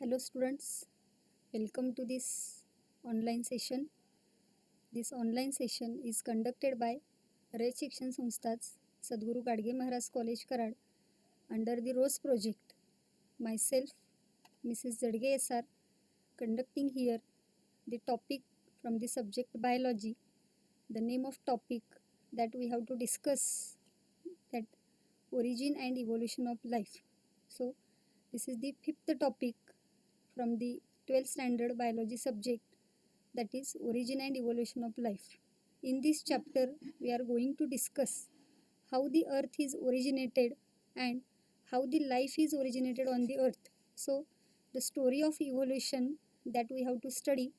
Hello students, welcome to this online session. This online session is conducted by Rayat शिक्षण संस्थाच Sadguru Gadge Maharaj College Karad under the ROSE project. Myself, Mrs. Zadge SR, conducting here the topic from the subject biology. The name of topic that we have to discuss, that origin and evolution of life. So this is the fifth topic from the 12th standard biology subject, that is origin and evolution of life. In this chapter we are going to discuss how the earth is originated and how the life is originated on the earth. So the story of evolution that we have to study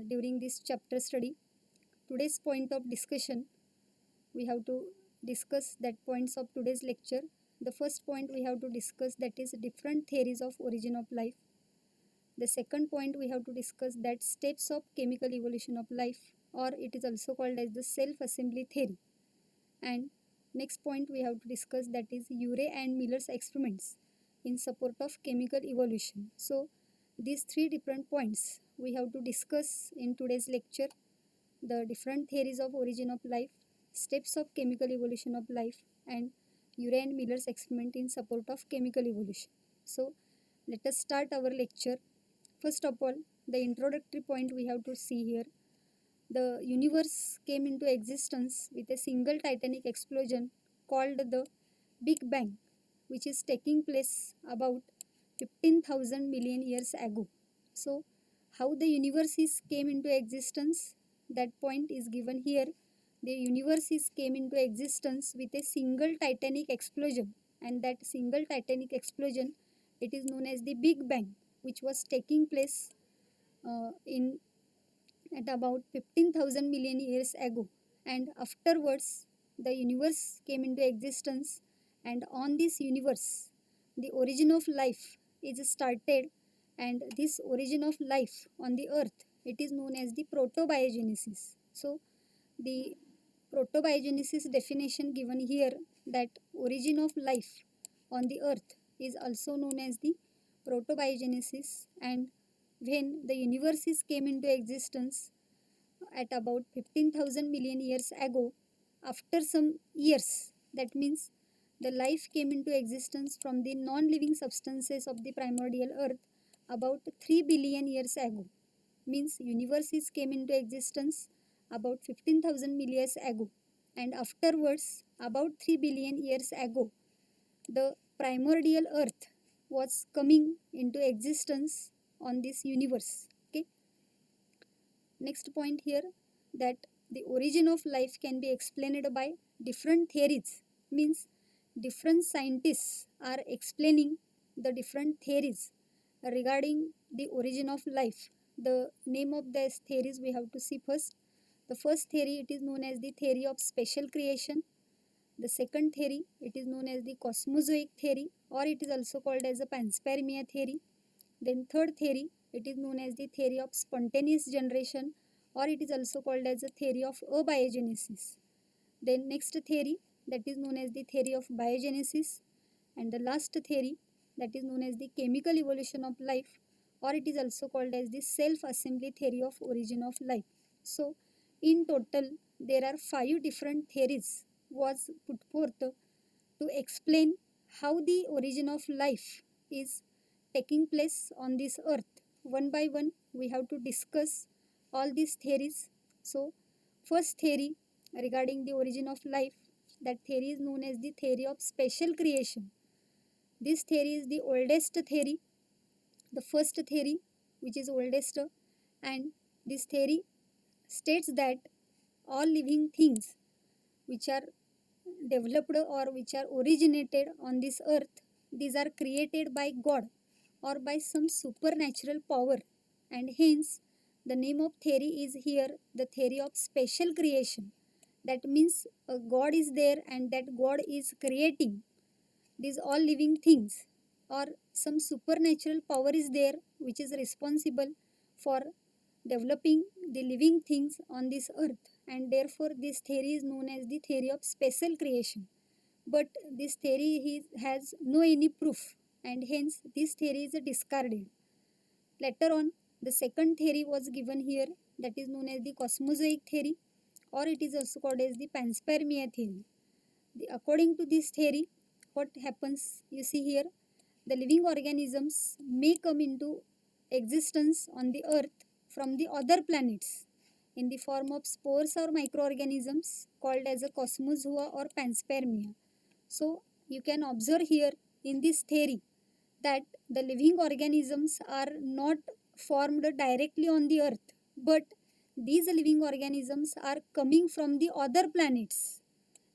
during this chapter study. Today's point of discussion, we have to discuss that points of today's lecture. The first point we have to discuss, that is different theories of origin of life. The second point we have to discuss, that steps of chemical evolution of life, or it is also called as the self-assembly theory. And next point we have to discuss, that is Urey and Miller's experiments in support of chemical evolution. So these three different points we have to discuss in today's lecture: the different theories of origin of life, steps of chemical evolution of life, and Urey and Miller's experiment in support of chemical evolution. So let us start our lecture. First of all, the introductory point we have to see here. The universe came into existence with a single titanic explosion called the Big Bang, which is taking place about 15,000 million years ago. So, how the universe came into existence, that point is given here. The universe came into existence with a single titanic explosion, and that single titanic explosion, it is known as the Big Bang, which was taking place in at about 15,000 million years ago. And afterwards the universe came into existence, and on this universe the origin of life is started. And this origin of life on the earth, it is known as the protobiogenesis. So the protobiogenesis definition given here, that origin of life on the earth is also known as the protobiogenesis. And when the universe came into existence at about 15,000 million years ago, after some years, that means the life came into existence from the non-living substances of the primordial earth about 3 billion years ago. Means universe came into existence about 15,000 million years ago, and afterwards about 3 billion years ago the primordial earth was coming into existence on this universe. Okay, next point here, that the origin of life can be explained by different theories. Means different scientists are explaining the different theories regarding the origin of life. The name of these theories we have to see first. The first theory, it is known as the theory of special creation. The second theory, it is known as the cosmozoic theory, or it is also called as the panspermia theory. Then third theory, it is known as the theory of spontaneous generation, or it is also called as the theory of abiogenesis. Then next theory, that is known as the theory of biogenesis. And the last theory, that is known as the chemical evolution of life, or it is also called as the self-assembly theory of origin of life. So in total there are 5 different theories was put forth to explain how the origin of life is taking place on this earth. One by one we have to discuss all these theories. So first theory regarding the origin of life, that theory is known as the theory of special creation. This theory is the oldest theory, the first theory which is oldest, and this theory states that all living things which are developed or which are originated on this earth, these are created by God or by some supernatural power, and hence the name of theory is here the theory of special creation. That means a God is there, and that God is creating these all living things, or some supernatural power is there which is responsible for developing the living things on this earth, and therefore this theory is known as the theory of special creation. But this theory has no any proof, and hence this theory is discarded. Later on, the second theory was given here, that is known as the cosmozoic theory, or it is also called as the panspermia theory. According to this theory, what happens, you see here, the living organisms may come into existence on the earth from the other planets in the form of spores or microorganisms called as a cosmozoa or panspermia. So you can observe here in this theory that the living organisms are not formed directly on the earth, but these living organisms are coming from the other planets,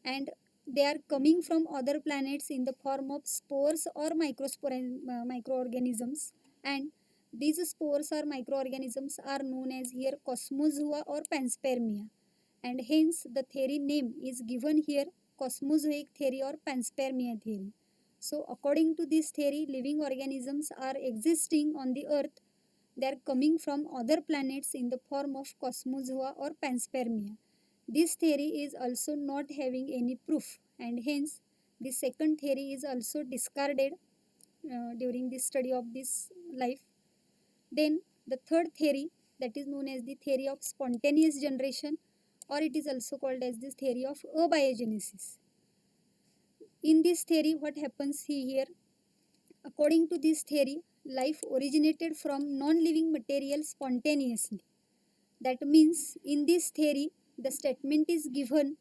and they are coming from other planets in the form of spores or microorganisms, and these spores or microorganisms are known as here cosmozoa or panspermia, and hence the theory name is given here cosmozoic theory or panspermia theory. So according to this theory, living organisms are existing on the earth. They are coming from other planets in the form of cosmozoa or panspermia. This theory is also not having any proof, and hence the second theory is also discarded during the study of this life. Then the third theory, that is known as the theory of spontaneous generation, or it is also called as the theory of abiogenesis. In this theory, what happens here? According to this theory, life originated from non-living material spontaneously. That means in this theory, the statement is given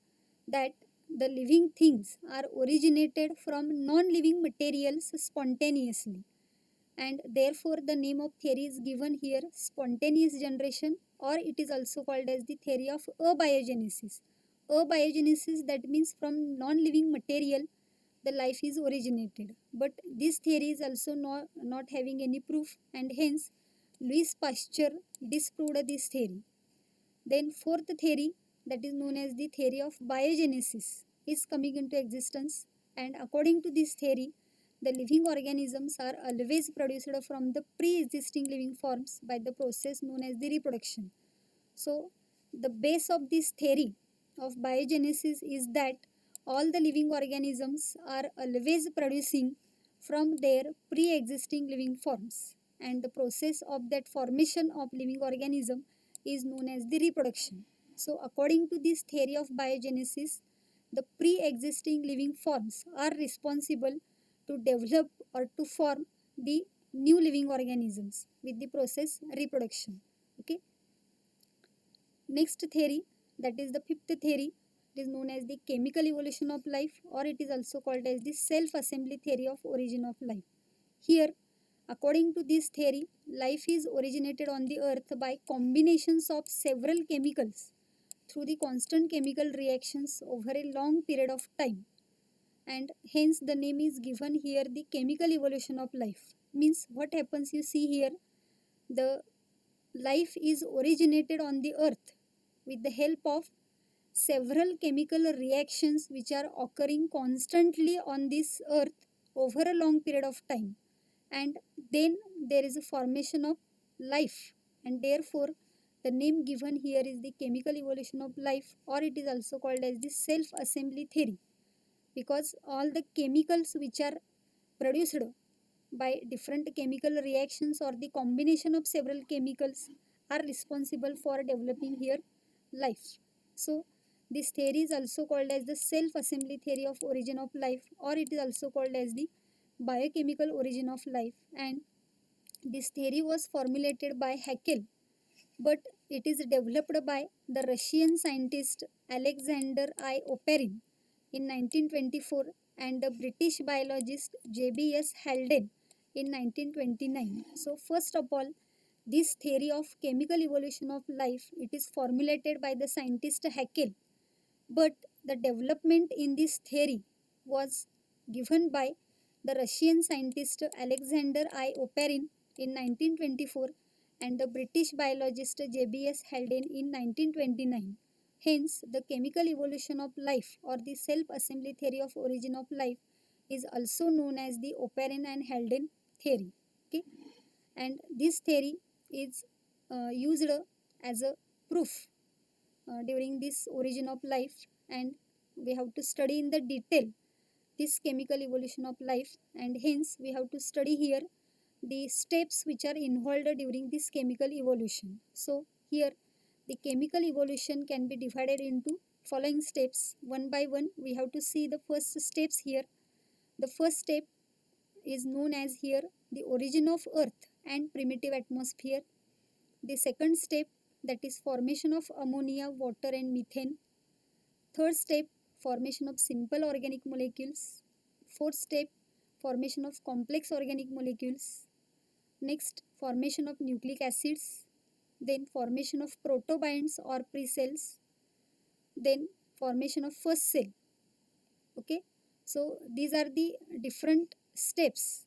that the living things are originated from non-living materials spontaneously, and therefore the name of theory is given here spontaneous generation, or it is also called as the theory of abiogenesis. Abiogenesis, that means from non-living material the life is originated, but this theory is also not having any proof, and hence Louis Pasteur disproved this theory. Then fourth theory, that is known as the theory of biogenesis, is coming into existence, and according to this theory, the living organisms are always produced from the pre-existing living forms by the process known as the reproduction. So the base of this theory of biogenesis is that all the living organisms are always producing from their pre-existing living forms, and the process of that formation of living organism is known as the reproduction. So according to this theory of biogenesis, the pre-existing living forms are responsible to develop or to form the new living organisms with the process reproduction. Okay. Next theory, that is the fifth theory, it is known as the chemical evolution of life, or it is also called as the self-assembly theory of origin of life. Here, according to this theory, life is originated on the earth by combinations of several chemicals through the constant chemical reactions over a long period of time, and hence the name is given here the chemical evolution of life. Means what happens, you see here, the life is originated on the earth with the help of several chemical reactions which are occurring constantly on this earth over a long period of time, and then there is a formation of life, and therefore the name given here is the chemical evolution of life, or it is also called as the self assembly theory, because all the chemicals which are produced by different chemical reactions or the combination of several chemicals are responsible for developing here life. So this theory is also called as the self-assembly theory of origin of life, or it is also called as the biochemical origin of life, and this theory was formulated by Haeckel, but it is developed by the Russian scientist Alexander I. Oparin in 1924 and the British biologist J.B.S. Haldane in 1929. So first of all, this theory of chemical evolution of life, it is formulated by the scientist Haeckel, but the development in this theory was given by the Russian scientist Alexander I. Oparin in 1924 and the British biologist J.B.S. Haldane in 1929. Hence, the chemical evolution of life or the self-assembly theory of origin of life is also known as the Oparin and Haldane theory. Okay, and this theory is used as a proof during this origin of life, and we have to study in the detail this chemical evolution of life, and hence we have to study here the steps which are involved during this chemical evolution. So here the chemical evolution can be divided into following steps. One by one we have to see the first steps here. The first step is known as here the origin of earth and primitive atmosphere. The second step, that is formation of ammonia, water and methane. Third step, formation of simple organic molecules. Fourth step, formation of complex organic molecules. Next, formation of nucleic acids. Then formation of protobionts or pre-cells. Then formation of first cell. Okay, so these are the different steps.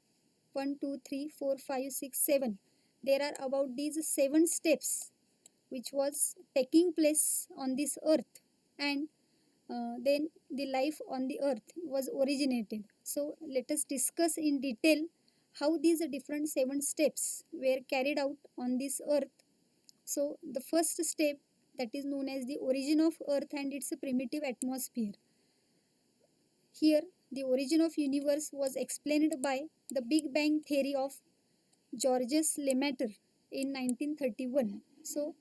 1, 2, 3, 4, 5, 6, 7. There are about these 7 steps which was taking place on this earth, and then the life on the earth was originated. So let us discuss in detail how these different 7 steps were carried out on this earth. So the first step, that is known as the origin of earth and its primitive atmosphere. Here the origin of universe was explained by the Big Bang theory of Georges Lemaitre in 1931. So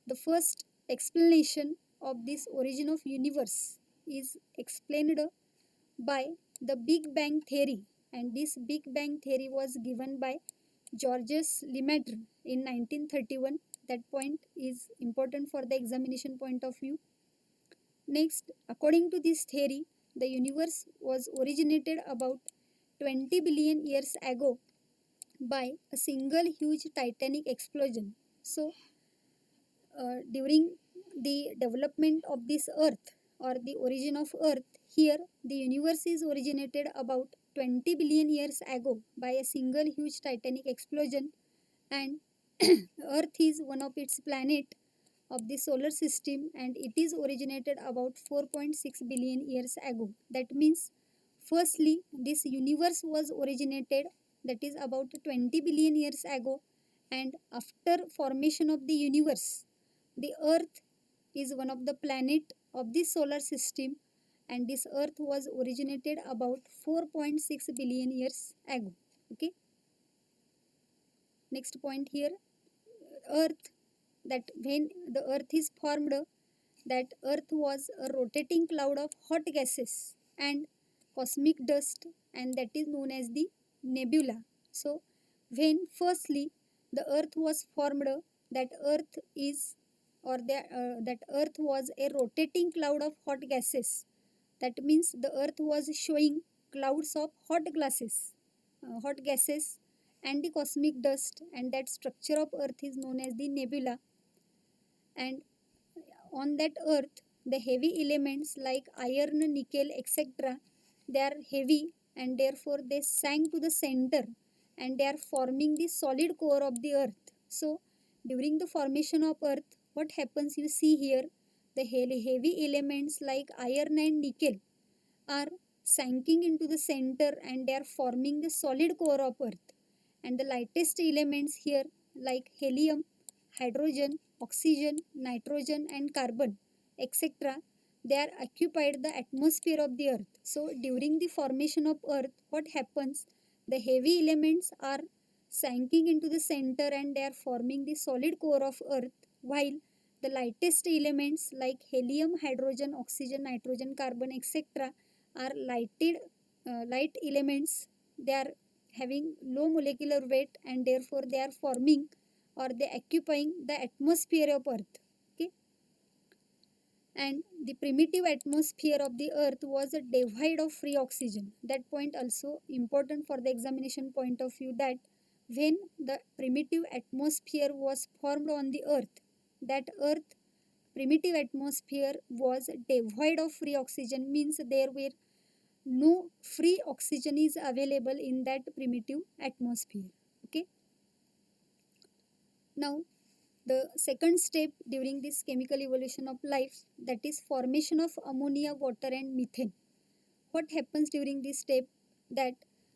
the first explanation of this origin of universe is explained by the Big Bang theory, and this Big Bang theory was given by Georges Lemaitre in 1931. That point is important for the examination point of view. Next, according to this theory, the universe was originated about 20 billion years ago by a single huge titanic explosion. So during the development of this earth or the origin of earth, here the universe is originated about 20 billion years ago by a single huge titanic explosion, and earth is one of its planet of the solar system, and it is originated about 4.6 billion years ago. That means firstly this universe was originated, that is about 20 billion years ago, and after formation of the universe, the earth is one of the planet of the solar system, and this earth was originated about 4.6 billion years ago. Okay, next point here, earth, that when the earth is formed, that earth was a rotating cloud of hot gases and cosmic dust, and that is known as the nebula. So when firstly the earth was formed, that earth is, or that earth was a rotating cloud of hot gases. That means the earth was showing clouds of hot gases and the cosmic dust, and that structure of earth is known as the nebula. And on that earth, the heavy elements like iron, nickel, etc., they are heavy, and therefore they sank to the center, and they are forming the solid core of the earth. So during the formation of earth, what happens, you see here, the heavy elements like iron and nickel are sinking into the center, and they are forming the solid core of earth. And the lightest elements here like helium, hydrogen, oxygen, nitrogen and carbon, etc., they are occupied the atmosphere of the earth. So during the formation of earth, what happens, the heavy elements are sinking into the center, and they are forming the solid core of earth, while the lightest elements like helium, hydrogen, oxygen, nitrogen, carbon, etc., are light elements. They are having low molecular weight, and therefore they are forming, or they occupying the atmosphere of earth. Okay, and the primitive atmosphere of the earth was devoid of free oxygen. That point also important for the examination point of view, that when the primitive atmosphere was formed on the earth, that earth primitive atmosphere was devoid of free oxygen, means there were no free oxygen is available in that primitive atmosphere. Okay, now the second step during this chemical evolution of life, that is formation of ammonia, water and methane. What happens during this step, that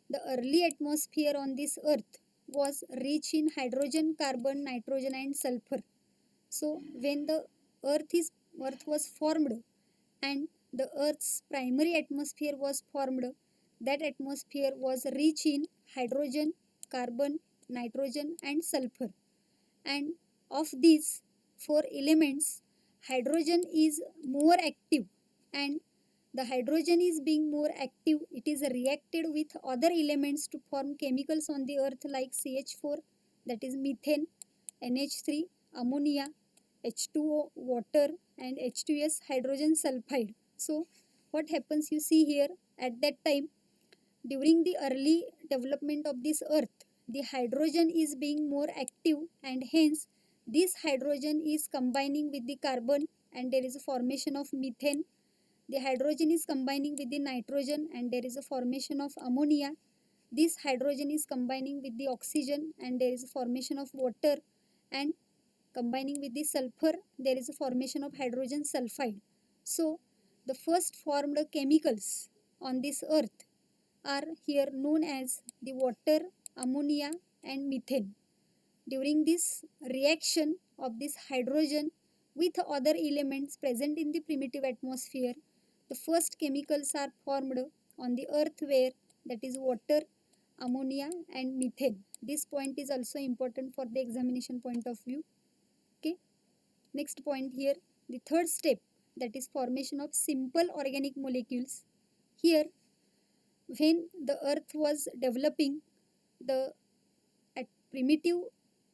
the early atmosphere on this earth was rich in hydrogen, carbon, nitrogen and sulfur. So when the earth was formed, and the earth's primary atmosphere was formed, that atmosphere was rich in hydrogen, carbon, nitrogen and sulfur. And of these four elements, hydrogen is more active, and the hydrogen is being more active, it is reacted with other elements to form chemicals on the earth like CH4, that is methane, NH3, ammonia, H2O, water, and H2S, hydrogen sulfide. So what happens, you see here, at that time, during the early development of this earth, the hydrogen is being more active, and hence this hydrogen is combining with the carbon and there is a formation of methane. The hydrogen is combining with the nitrogen and there is a formation of ammonia. This hydrogen is combining with the oxygen and there is a formation of water, and combining with the sulfur there is a formation of hydrogen sulfide. So the first formed chemicals on this earth are here known as the water, ammonia, and methane. During this reaction of this hydrogen with other elements present in the primitive atmosphere, the first chemicals are formed on the earth, where that is water, ammonia, and methane. This point is also important for the examination point of view. Okay. Next point here, the third step, that is formation of simple organic molecules. Here, when the earth was developing, the primitive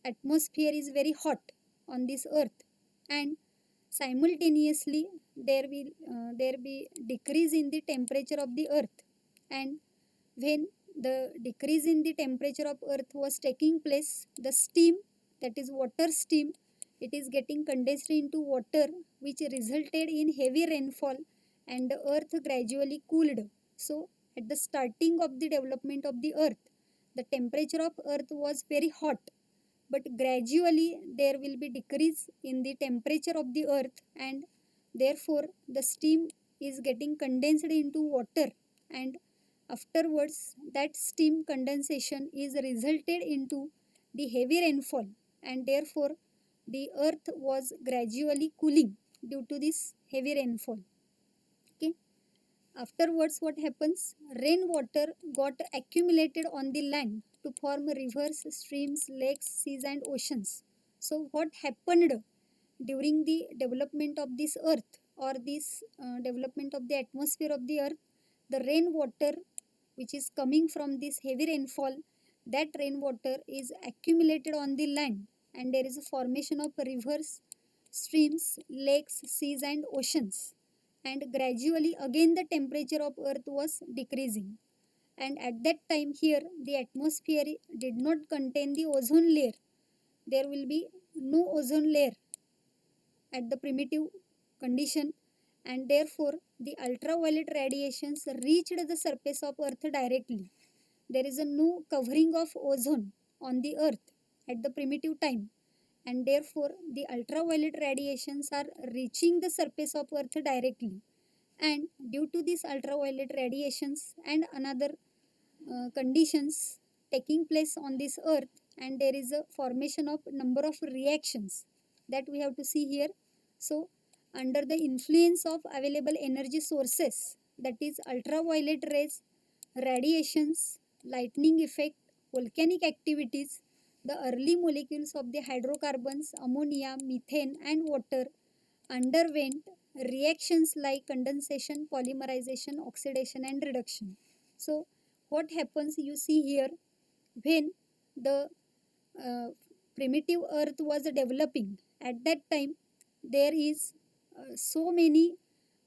atmosphere is very hot on this earth, and simultaneously there be decrease in the temperature of the earth. And when the decrease in the temperature of earth was taking place, the steam, that is water steam, it is getting condensed into water, which resulted in heavy rainfall, and the earth gradually cooled. So at the starting of the development of the earth, the temperature of earth was very hot, but gradually there will be decrease in the temperature of the earth, and therefore the steam is getting condensed into water, and afterwards that steam condensation is resulted into the heavy rainfall, and therefore the earth was gradually cooling due to this heavy rainfall. Okay. Afterwards, what happens? Rainwater got accumulated on the land to form rivers, streams, lakes, seas, and oceans. So, what happened during the development of this earth, or this development of the atmosphere of the earth? The rainwater, which is coming from this heavy rainfall, that rainwater is accumulated on the land, and there is a formation of rivers, streams, lakes, seas, and oceans. And gradually again the temperature of earth was decreasing, and at that time here the atmosphere did not contain the ozone layer. There will be no ozone layer at the primitive condition, and therefore the ultraviolet radiations reached the surface of earth directly. There is a no covering of ozone on the earth at the primitive time, and therefore the ultraviolet radiations are reaching the surface of earth directly. And due to these ultraviolet radiations and another conditions taking place on this earth, and there is a formation of number of reactions that we have to see here. So under the influence of available energy sources, that is ultraviolet rays, radiations, lightning effect, volcanic activities, the early molecules of the hydrocarbons, ammonia, methane, and water underwent reactions like condensation, polymerization, oxidation, and reduction. So what happens, you see here, when the uh, primitive earth was developing, at that time there is so many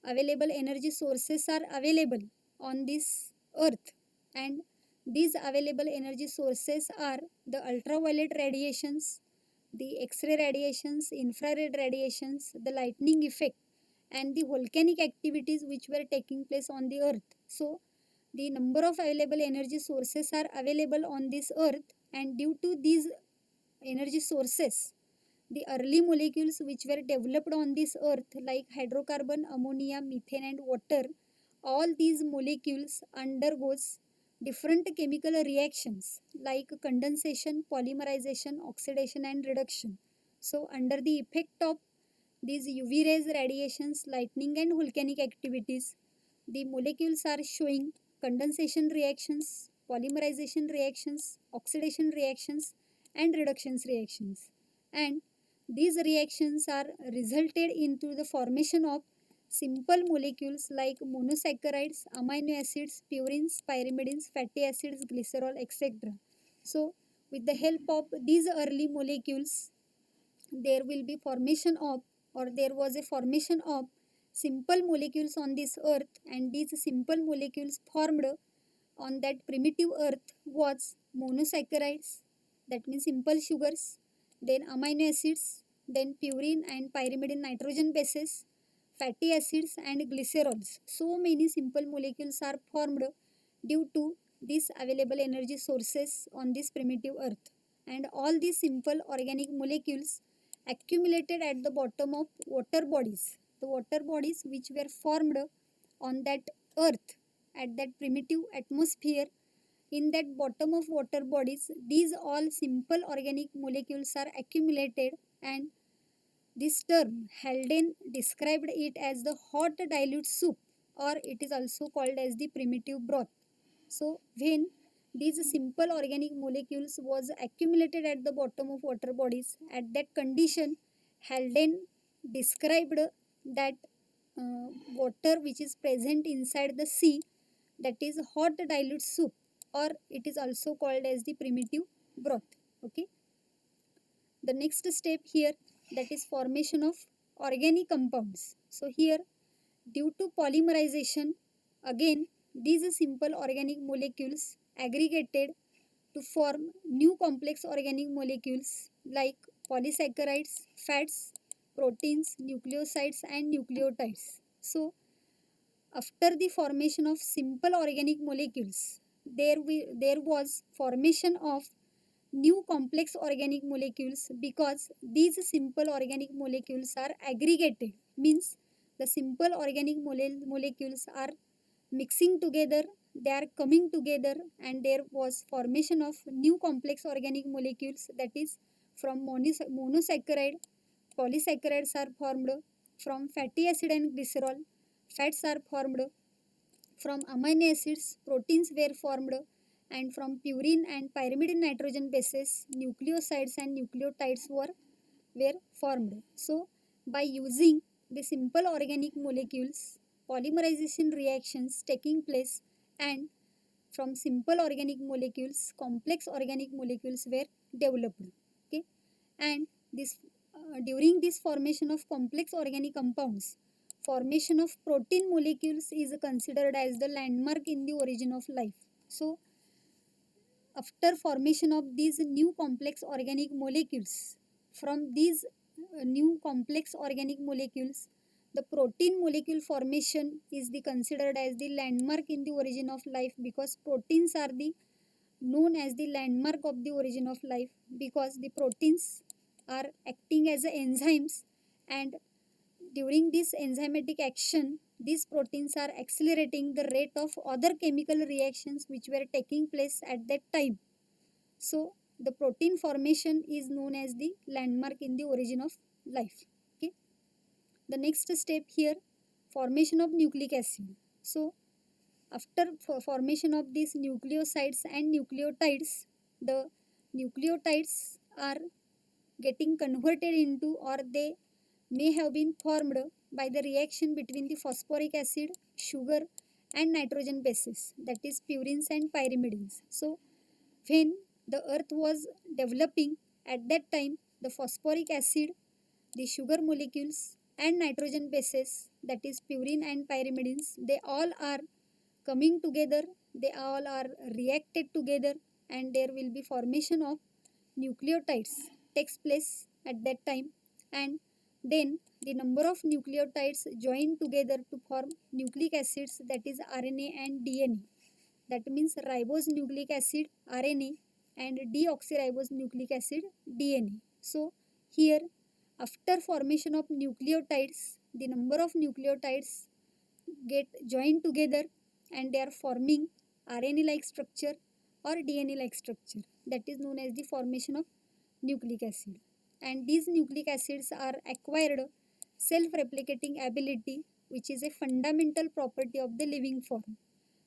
available energy sources are available on this earth, and these available energy sources are the ultraviolet radiations, the X-ray radiations, infrared radiations, the lightning effect, and the volcanic activities which were taking place on the earth. So the number of available energy sources are available on this earth, and due to these energy sources, the early molecules which were developed on this earth like hydrocarbon, ammonia, methane, and water, all these molecules undergoes different chemical reactions like condensation, polymerization, oxidation, and reduction. So under the effect of these UV rays, radiations, lightning, and volcanic activities, the molecules are showing condensation reactions, polymerization reactions, oxidation reactions, and reductions reactions. And these reactions are resulted into the formation of simple molecules like monosaccharides, amino acids, purines, pyrimidines, fatty acids, glycerol, etc. So, with the help of these early molecules, there will be formation of, or there was a formation of simple molecules on this earth, and these simple molecules formed on that primitive earth was monosaccharides, that means simple sugars, then amino acids, then purine and pyrimidine nitrogen bases, fatty acids and glycerols. So many simple molecules are formed due to these available energy sources on this primitive earth, and all these simple organic molecules accumulated at the bottom of water bodies, the water bodies which were formed on that earth at that primitive atmosphere. In that bottom of water bodies, these all simple organic molecules are accumulated, and this term Haldane described it as the hot dilute soup, or it is also called as the primitive broth. So when these simple organic molecules was accumulated at the bottom of water bodies, at that condition Haldane described that water which is present inside the sea, that is hot dilute soup, or it is also called as the primitive broth. Okay, the next step here, that is formation of organic compounds. So here, due to polymerization, again these simple organic molecules aggregated to form new complex organic molecules like polysaccharides, fats, proteins, nucleosides and nucleotides. So after the formation of simple organic molecules, there was formation of new complex organic molecules, because these simple organic molecules are aggregated, means the simple organic molecules are mixing together, they are coming together, and there was formation of new complex organic molecules, that is from monosaccharide, polysaccharides are formed, from fatty acid and glycerol, fats are formed, from amino acids, proteins were formed, and from purine and pyrimidine nitrogen bases, nucleosides and nucleotides were formed. So, by using the simple organic molecules, polymerization reactions taking place, and from simple organic molecules, complex organic molecules were developed. Okay, and this during this formation of complex organic compounds, formation of protein molecules is considered as the landmark in the origin of life. So after formation of these new complex organic molecules, from these new complex organic molecules, the protein molecule formation is the considered as the landmark in the origin of life, because proteins are the known as the landmark of the origin of life, because the proteins are acting as enzymes, and during this enzymatic action, these proteins are accelerating the rate of other chemical reactions which were taking place at that time. So the protein formation is known as the landmark in the origin of life. Okay, the next step here, formation of nucleic acid. So after formation of these nucleosides and nucleotides, the nucleotides are getting converted into, or they may have been formed by the reaction between the phosphoric acid, sugar and nitrogen bases, that is purines and pyrimidines. So when the earth was developing, at that time the phosphoric acid, the sugar molecules and nitrogen bases, that is purine and pyrimidines, they all are coming together, they all are reacted together, and there will be formation of nucleotides takes place at that time, and then the number of nucleotides join together to form nucleic acids, that is RNA and DNA, that means ribose nucleic acid RNA and deoxyribose nucleic acid DNA. So here, after formation of nucleotides, the number of nucleotides get joined together, and they are forming RNA like structure or DNA like structure, that is known as the formation of nucleic acid. And these nucleic acids are acquired self replicating ability, which is a fundamental property of the living form.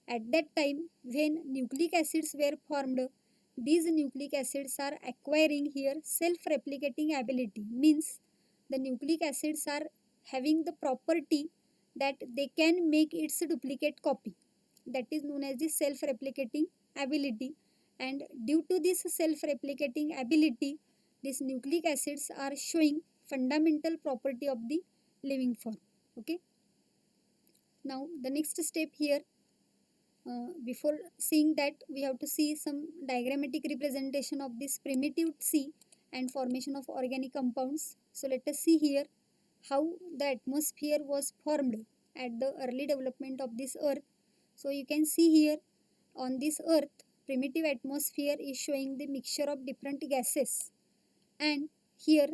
At that time, when nucleic acids were formed, these nucleic acids are acquiring here self-replicating ability. Means the nucleic acids are having the property that they can make its duplicate copy. That is known as the self-replicating ability. And due to this self-replicating ability, these nucleic acids are showing fundamental property of the living form. Okay. Now the next step here, before seeing that, we have to see some diagrammatic representation of this primitive C and formation of organic compounds. So let us see here how the atmosphere was formed at the early development of this earth. So you can see here on this earth, primitive atmosphere is showing the mixture of different gases, and here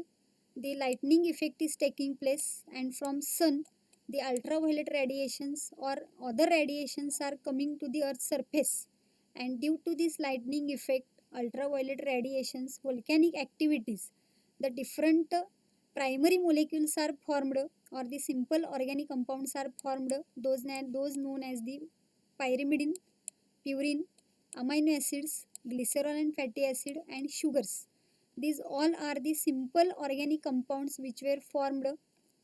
the lightning effect is taking place, and from sun the ultraviolet radiations or other radiations are coming to the earth's surface, and due to this lightning effect, ultraviolet radiations, volcanic activities, the different primary molecules are formed, or the simple organic compounds are formed, those known as the pyrimidine, purine, amino acids, glycerol and fatty acid, and sugars. These all are the simple organic compounds which were formed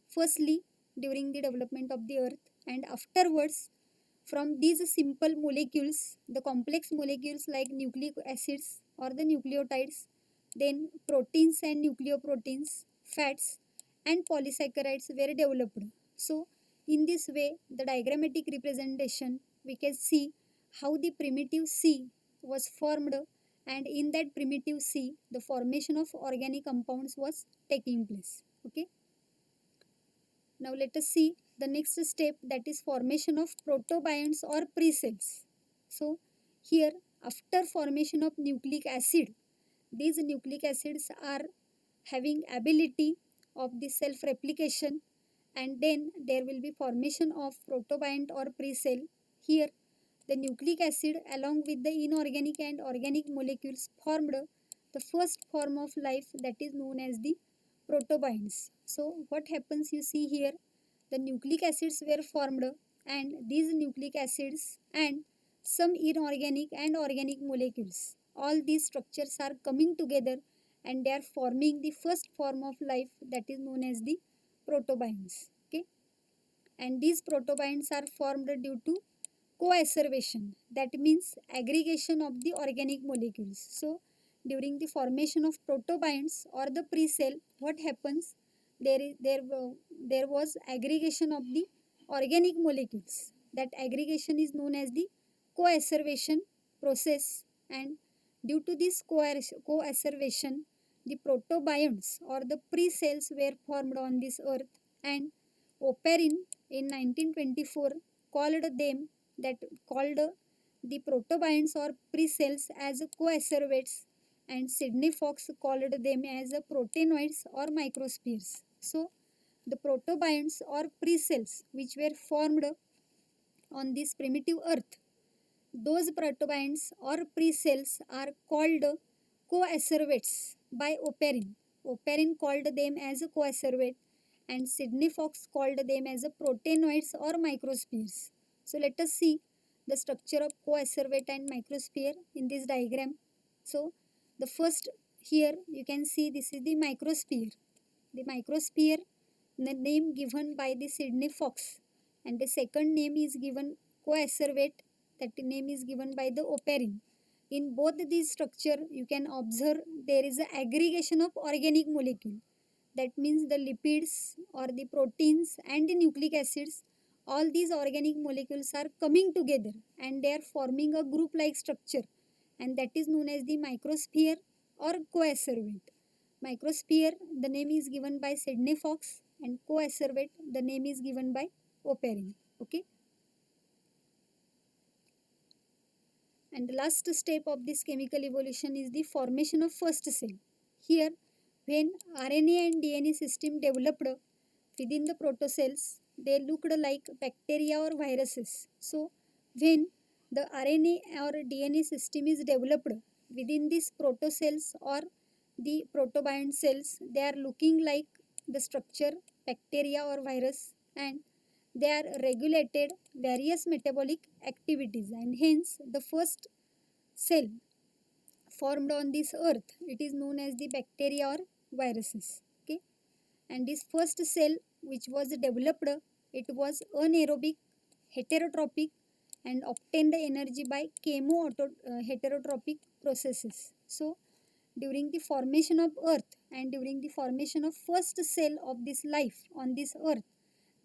firstly during the development of the earth, and afterwards from these simple molecules, the complex molecules like nucleic acids or the nucleotides, then proteins and nucleoproteins, fats and polysaccharides were developed. So in this way, the diagrammatic representation, we can see how the primitive C was formed, and in that primitive C, the formation of organic compounds was taking place. Okay. Now let us see the next step, that is formation of protobionts or pre-cells. So here, after formation of nucleic acid, these nucleic acids are having ability of the self-replication, and then there will be formation of protobiont or pre-cell. Here the nucleic acid along with the inorganic and organic molecules formed the first form of life, that is known as the protobionts. So what happens, you see here, the nucleic acids were formed, and these nucleic acids and some inorganic and organic molecules, all these structures are coming together and they are forming the first form of life, that is known as the protobionts. Okay. And these protobionts are formed due to coacervation, that means aggregation of the organic molecules. So during the formation of protobionts or the pre-cell, what happens, there was aggregation of the organic molecules. That aggregation is known as the coacervation process, and due to this coacervation, the protobionts or the pre-cells were formed on this earth, and Oparin in 1924 called them, that called the protobionts or pre-cells as coacervates, and Sidney Fox called them as proteinoids or microspheres. So the protobionts or pre-cells which were formed on this primitive earth, those protobionts or pre-cells are called coacervates by Oparin. Oparin called them as a coacervate, and Sidney Fox called them as a proteinoids or microspheres. So let us see the structure of coacervate and microsphere in this diagram. So the first, here you can see this is the microsphere. The microsphere, the name given by the Sidney Fox, and the second name is given coacervate, that name is given by the Oparin. In both these structure, you can observe there is an aggregation of organic molecule. That means the lipids or the proteins and the nucleic acids, all these organic molecules are coming together and they are forming a group like structure, and that is known as the microsphere or coacervate. Microsphere, the name is given by Sidney Fox, and coacervate, the name is given by Oparin. Okay. And the last step of this chemical evolution is the formation of first cell. Here, when RNA and DNA system developed within the protocells, they looked like bacteria or viruses. So, when the RNA or DNA system is developed within these protocells or the protobiont cells, they are looking like the structure bacteria or virus, and they are regulated various metabolic activities, and hence the first cell formed on this earth, it is known as the bacteria or viruses. Okay, and this first cell which was developed, it was anaerobic, heterotropic, and obtained the energy by heterotropic processes. So during the formation of earth and during the formation of first cell of this life on this earth,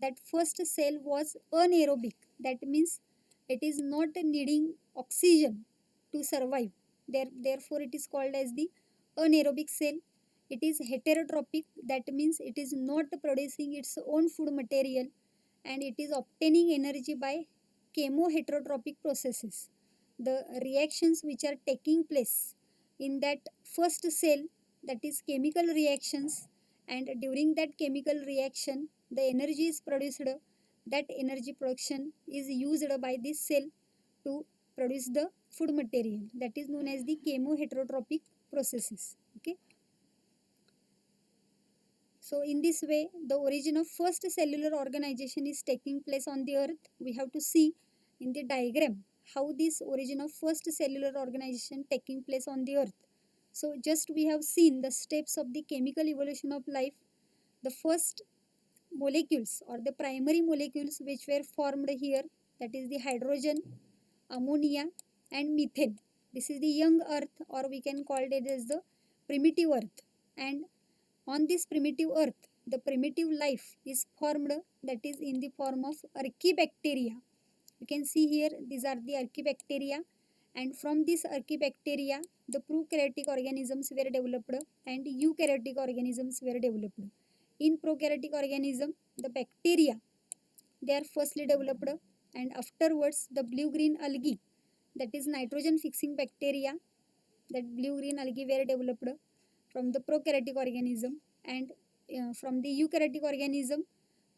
that first cell was anaerobic. That means it is not needing oxygen to survive. Therefore it is called as the anaerobic cell. It is heterotropic. That means it is not producing its own food material, and it is obtaining energy by chemoheterotropic processes. The reactions which are taking place in that first cell, that is chemical reactions, and during that chemical reaction the energy is produced. That energy production is used by this cell to produce the food material, that is known as the chemoheterotropic processes. Okay, so in this way the origin of first cellular organization is taking place on the earth. We have to see in the diagram how this origin of first cellular organization taking place on the earth. So just we have seen the steps of the chemical evolution of life. The first molecules or the primary molecules which were formed here, that is the hydrogen, ammonia, and methane. This is the young earth, or we can call it as the primitive earth. And on this primitive earth, the primitive life is formed, that is in the form of archaebacteria. You can see here these are the archaebacteria, and from this archaebacteria the prokaryotic organisms were developed and eukaryotic organisms were developed. In prokaryotic organism, the bacteria, they are firstly developed, and afterwards the blue green algae, that is nitrogen fixing bacteria, that blue green algae were developed from the prokaryotic organism. And from the eukaryotic organism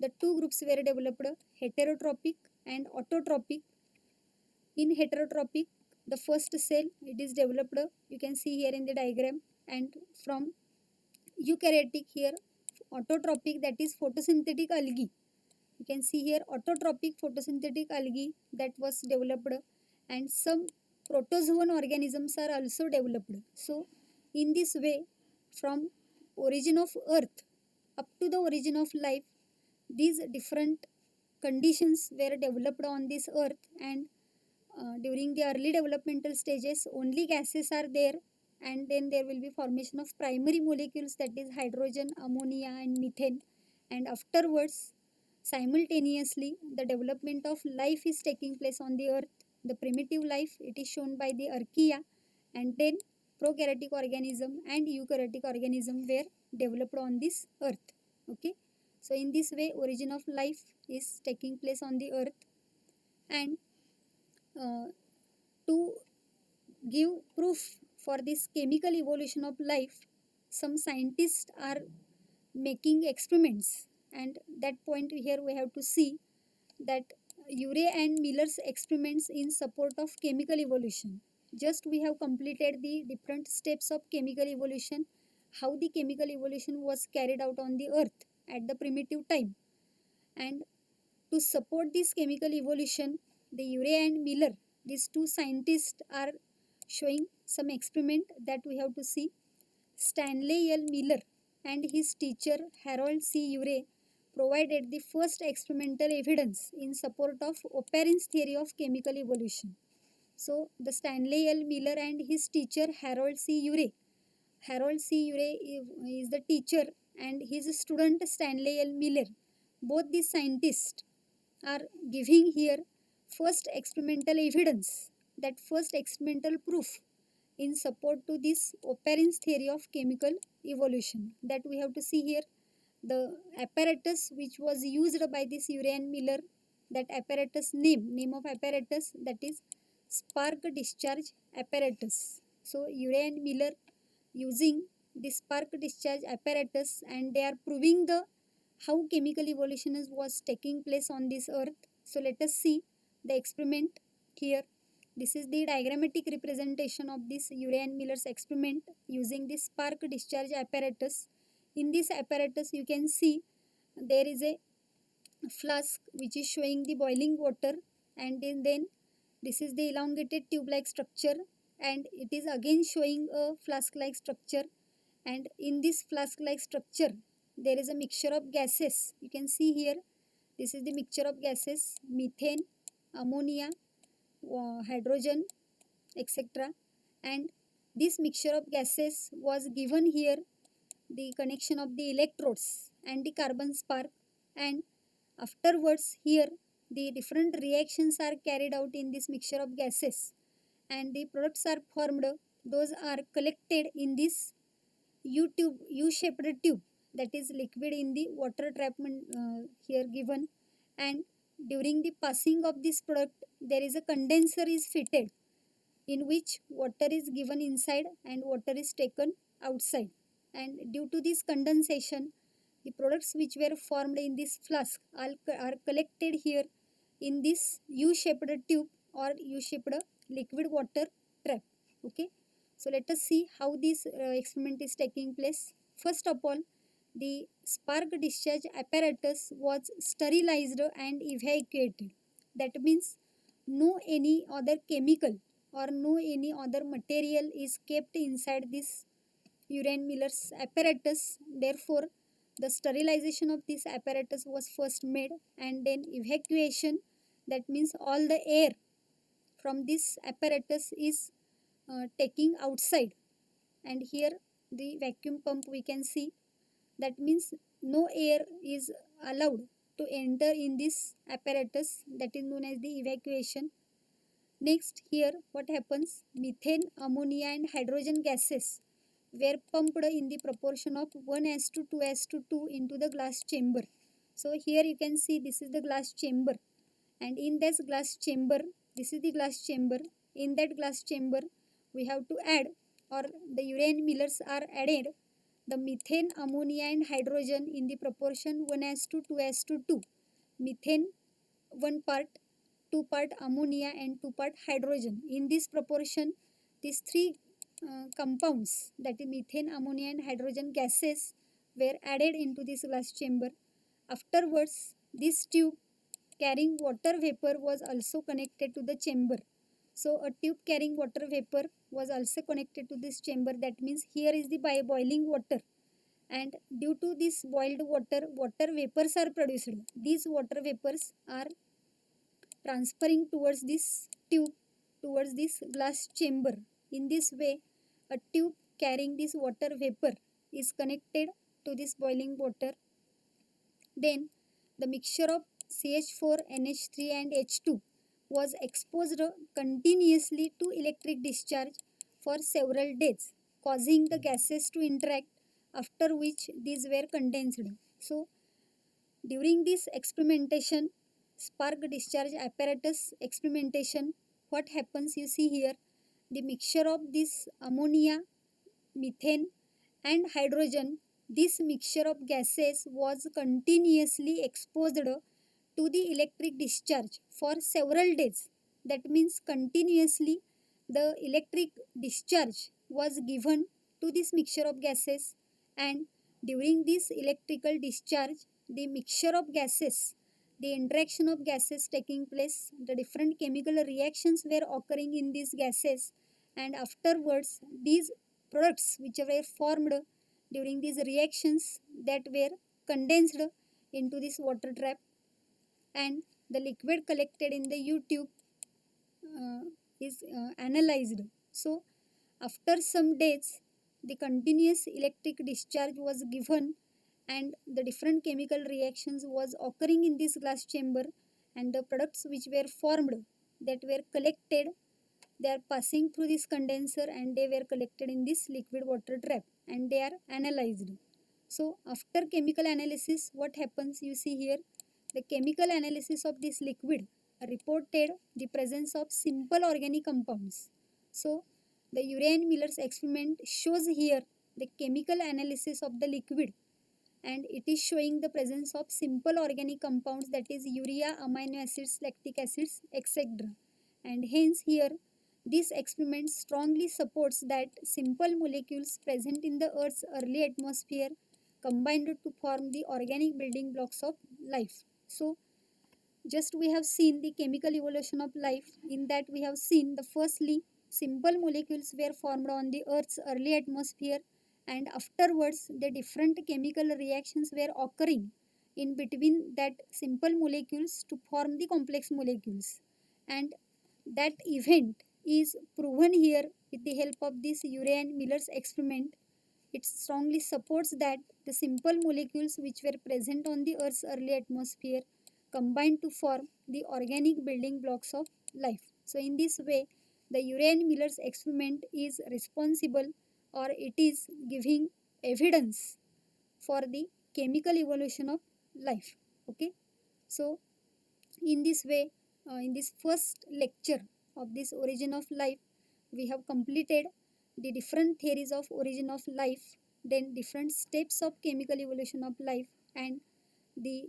the two groups were developed, heterotropic and autotropic. In heterotropic, the first cell it is developed, you can see here in the diagram. And from eukaryotic, here autotropic, that is photosynthetic algae. You can see here autotropic photosynthetic algae that was developed, and some protozoan organisms are also developed. So in this way, from origin of earth up to the origin of life, these different conditions were developed on this earth. And during the early developmental stages only gases are there, and then there will be formation of primary molecules, that is hydrogen, ammonia, and methane. And afterwards, simultaneously, the development of life is taking place on the earth. The primitive life, it is shown by the archaea, and then prokaryotic organism and eukaryotic organism were developed on this earth. Okay, so in this way origin of life is taking place on the earth. And to give proof for this chemical evolution of life, some scientists are making experiments, and that point here we have to see that Urey and Miller's experiments in support of chemical evolution. Just we have completed the different steps of chemical evolution, how the chemical evolution was carried out on the earth at the primitive time. And to support this chemical evolution, the Urey and Miller, these two scientists are showing some experiment that we have to see. Stanley L. Miller and his teacher Harold C. Urey provided the first experimental evidence in support of Oparin's theory of chemical evolution. So, the Stanley L. Miller and his teacher Harold C. Urey. Harold C. Urey is the teacher, and his student Stanley L. Miller. Both these scientists are giving here first experimental evidence, that first experimental proof in support to this Oparin's theory of chemical evolution, that we have to see here. The apparatus which was used by this Urey and Miller, that apparatus name of apparatus, that is spark discharge apparatus. So Urey and Miller using this spark discharge apparatus, and they are proving the how chemical evolution was taking place on this earth. So let us see the experiment here. This is the diagrammatic representation of this Urey and Miller's experiment using this spark discharge apparatus. In this apparatus you can see there is a flask which is showing the boiling water, and then this is the elongated tube like structure, and it is again showing a flask like structure. And in this flask like structure there is a mixture of gases. You can see here, this is the mixture of gases: methane, ammonia, hydrogen, etc. And this mixture of gases was given here the connection of the electrodes and the carbon spark, and afterwards here the different reactions are carried out in this mixture of gases, and the products are formed. Those are collected in this U-shaped tube, that is liquid in the water trapment here given. And during the passing of this product there is a condenser is fitted, in which water is given inside and water is taken outside. And due to this condensation, the products which were formed in this flask are collected here in this U-shaped tube or U-shaped liquid water trap. Okay, so let us see how this experiment is taking place. First of all, the spark discharge apparatus was sterilized and evacuated. That means no any other chemical or no any other material is kept inside this Urey-Miller's apparatus. Therefore, the sterilization of this apparatus was first made, and then evacuation, that means all the air from this apparatus is taking outside. And here the vacuum pump we can see, that means no air is allowed to enter in this apparatus, that is known as the evacuation. Next, here what happens, methane, ammonia and hydrogen gases were pumped in the proportion of 1:2:2 into the glass chamber. So here you can see this is the glass chamber, and in this glass chamber, this is the glass chamber. In that glass chamber we have to add, or the Urey-Millers are added, the methane, ammonia and hydrogen in the proportion 1:2:2. Methane 1 part, 2 part ammonia and 2 part hydrogen. In this proportion, these three compounds, that is methane, ammonia and hydrogen gases, were added into this glass chamber. Afterwards, this tube carrying water vapor was also connected to the chamber. So a tube carrying water vapor was also connected to this chamber. That means here is the boiling water, and due to this boiled water, water vapors are produced. These water vapors are transferring towards this tube, towards this glass chamber. In this way, a tube carrying this water vapor is connected to this boiling water. Then the mixture of CH4, NH3 and H2 was exposed continuously to electric discharge for several days, causing the gases to interact, after which these were condensed. So during this experimentation, spark discharge apparatus experimentation, what happens, you see here, the mixture of this ammonia, methane and hydrogen, this mixture of gases was continuously exposed to the electric discharge for several days. That means continuously the electric discharge was given to this mixture of gases, and during this electrical discharge, the mixture of gases, the interaction of gases taking place, the different chemical reactions were occurring in these gases, and afterwards these products which were formed during these reactions, that were condensed into this water trap, and the liquid collected in the U tube is analyzed. So after some days, the continuous electric discharge was given, and the different chemical reactions was occurring in this glass chamber, and the products which were formed, that were collected, they are passing through this condenser and they were collected in this liquid water trap, and they are analyzed. So after chemical analysis, what happens, you see here, the chemical analysis of this liquid reported the presence of simple organic compounds. So the Urey-Miller's experiment shows here the chemical analysis of the liquid, and it is showing the presence of simple organic compounds, that is urea, amino acids, lactic acids, etc. And hence here this experiment strongly supports that simple molecules present in the Earth's early atmosphere combined to form the organic building blocks of life. So just we have seen the chemical evolution of life. In that we have seen the firstly simple molecules were formed on the earth's early atmosphere, and afterwards the different chemical reactions were occurring in between that simple molecules to form the complex molecules. And that event is proven here with the help of this Urey and Miller's experiment. It strongly supports that the simple molecules which were present on the Earth's early atmosphere combined to form the organic building blocks of life. So, in this way, the Urey and Miller's experiment is responsible, or it is giving evidence for the chemical evolution of life. Okay, so in this way, in this first lecture of this origin of life, we have completed the different theories of origin of life, then different steps of chemical evolution of life, and the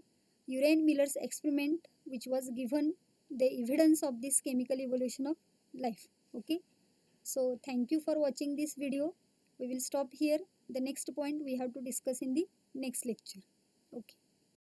Urey and Miller's experiment, which was given the evidence of this chemical evolution of life. Okay, so thank you for watching this video. We will stop here. The next point we have to discuss in the next lecture. Okay.